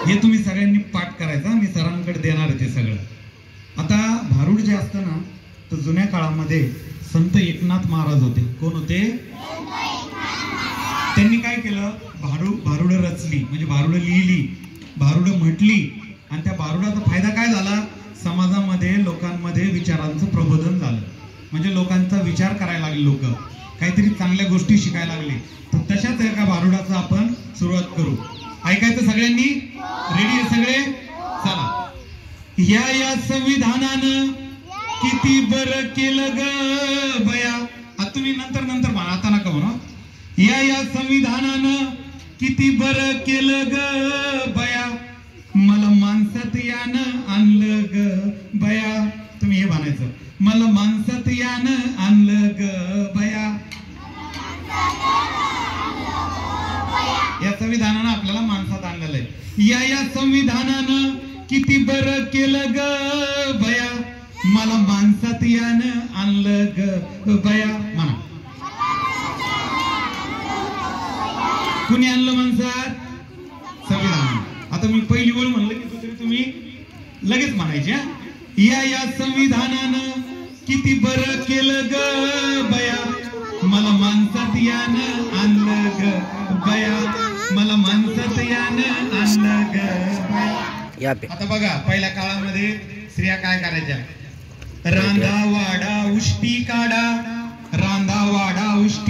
हे तुम्ही सगळ्यांनी पाठ करायचा, मी सरांकडे देणार आहे ते सगळं। आता भारूड जे असतं ना, तर जुन्या काळामध्ये संत एकनाथ महाराज होते। कोण होते? त्यांनी काय केलं, भारूड रचली, म्हणजे भारूड लिहिली, भारूड म्हटली, आणि त्या भारूडाचा फायदा काय झाला, समाजामध्ये लोकांमध्ये विचारांचं प्रबोधन झालं, म्हणजे लोकांचा विचार करायला लागले, लोक काहीतरी चांगल्या गोष्टी शिकायला लागले। तर तशाच एका भारूडाचं आपण सुरुवात करू। ऐकायचं सगळ्यांनी? रेडी आहे सगळे? चला। या संविधानानं किती बरं केलं ग बया, तुम्ही नंतर म्हणा, आता नका म्हणा। या संविधानानं किती बरं केलं ग बया, मला माणसात यानं आणलं ग बया। तुम्ही हे म्हणायचं, मला माणसात यानं आणलं ग बया। या संविधानानं आपल्याला माणसात आणलेलं आहे। या संविधानानं किती बरं केलं ग बया, मला माणसात यानं आणलं ग बया। म्हणा, कुणी आणलं माणसात? संविधान। आता मी पहिली ओळ म्हणलं की दुसरी तुम्ही लगेच म्हणायची। या संविधानानं किती बरं केलं ग बया, मला माणसात यानं आणलं ग बया, मला माणसात यानं आणलं ग बया। आता बघा, पहिल्या काळामध्ये स्त्रिया काय करायच्या, रांधा वाडा उष्टी काढा, रांधा वाडा उष्टी